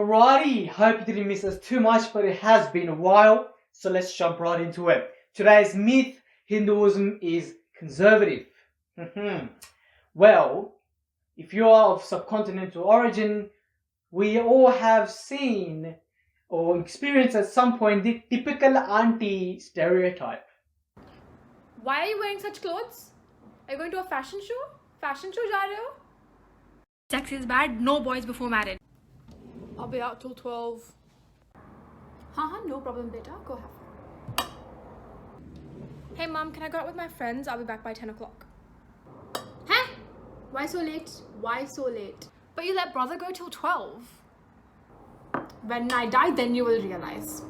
Alrighty, hope you didn't miss us too much, but it has been a while, so let's jump right into it. Today's myth: Hinduism is conservative. Well, if you are of subcontinental origin, we all have seen or experienced at some point the typical auntie stereotype. Why are you wearing such clothes? Are you going to a fashion show? Fashion show जा रहे हो? Sex is bad, no boys before marriage. I'll be out till 12. No problem, beta. Go have fun. Hey mom, can I go out with my friends? I'll be back by 10 o'clock. Hey! Why so late? Why so late? But you let brother go till 12. When I die, then you will realize.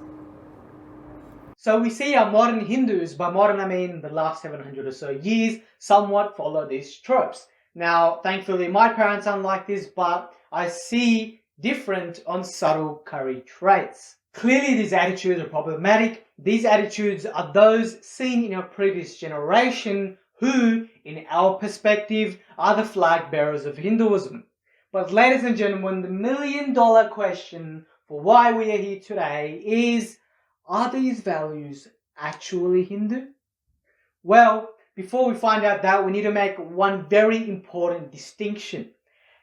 So we see our modern Hindus, by modern I mean the last 700 or so years, somewhat follow these tropes. Now, thankfully my parents aren't like this, but I see different on subtle curry traits. Clearly these attitudes are problematic. These attitudes are those seen in our previous generation who, in our perspective, are the flag bearers of Hinduism. But ladies and gentlemen, the million-dollar question for why we are here today is, are these values actually Hindu? Well, before we find out that, we need to make one very important distinction.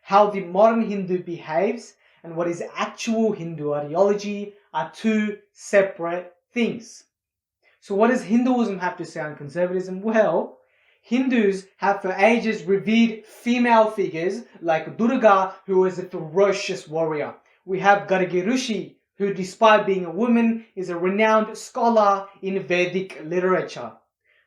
How the modern Hindu behaves and what is actual Hindu ideology are two separate things. So what does Hinduism have to say on conservatism? Well, Hindus have for ages revered female figures like Durga, who is a ferocious warrior. We have Gargi Rishi, who despite being a woman is a renowned scholar in Vedic literature.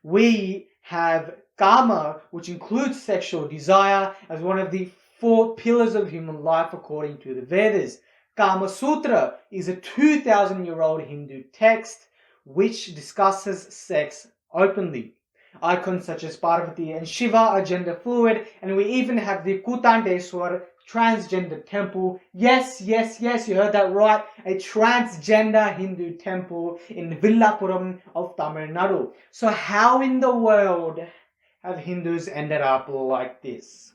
We have Kama, which includes sexual desire, as one of the 4 pillars of human life according to the Vedas. Kama Sutra is a 2,000-year-old Hindu text which discusses sex openly. Icons such as Parvati and Shiva are gender fluid, and we even have the Kutandeswar transgender temple. Yes, you heard that right. A transgender Hindu temple in Villapuram of Tamil Nadu. So how in the world have Hindus ended up like this?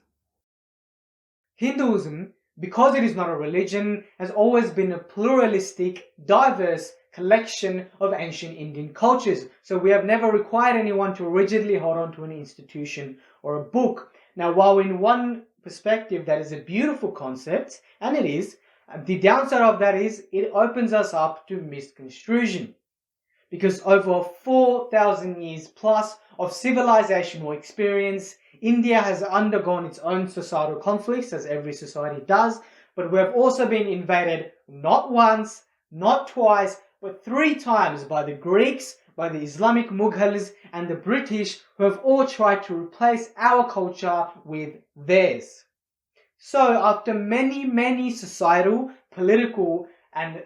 Hinduism, because it is not a religion, has always been a pluralistic, diverse collection of ancient Indian cultures. So we have never required anyone to rigidly hold on to an institution or a book. Now, while in one perspective that is a beautiful concept, and it is, the downside of that is it opens us up to misconstruction. Because over 4,000 years plus of civilizational experience, India has undergone its own societal conflicts, as every society does, but we have also been invaded not once, not twice, but 3 times by the Greeks, by the Islamic Mughals, and the British, who have all tried to replace our culture with theirs. So after many societal, political, and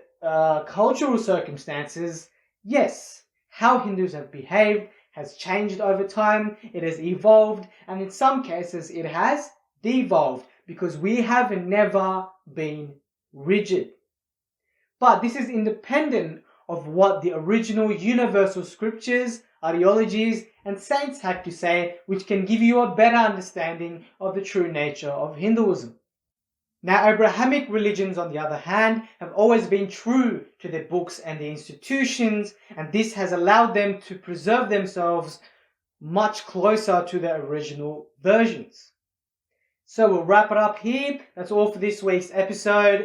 cultural circumstances, yes, how Hindus have behaved has changed over time, it has evolved, and in some cases it has devolved, because we have never been rigid. But this is independent of what the original universal scriptures, ideologies, and saints had to say, which can give you a better understanding of the true nature of Hinduism. Now, Abrahamic religions, on the other hand, have always been true to their books and their institutions, and this has allowed them to preserve themselves much closer to their original versions. So we'll wrap it up here. That's all for this week's episode.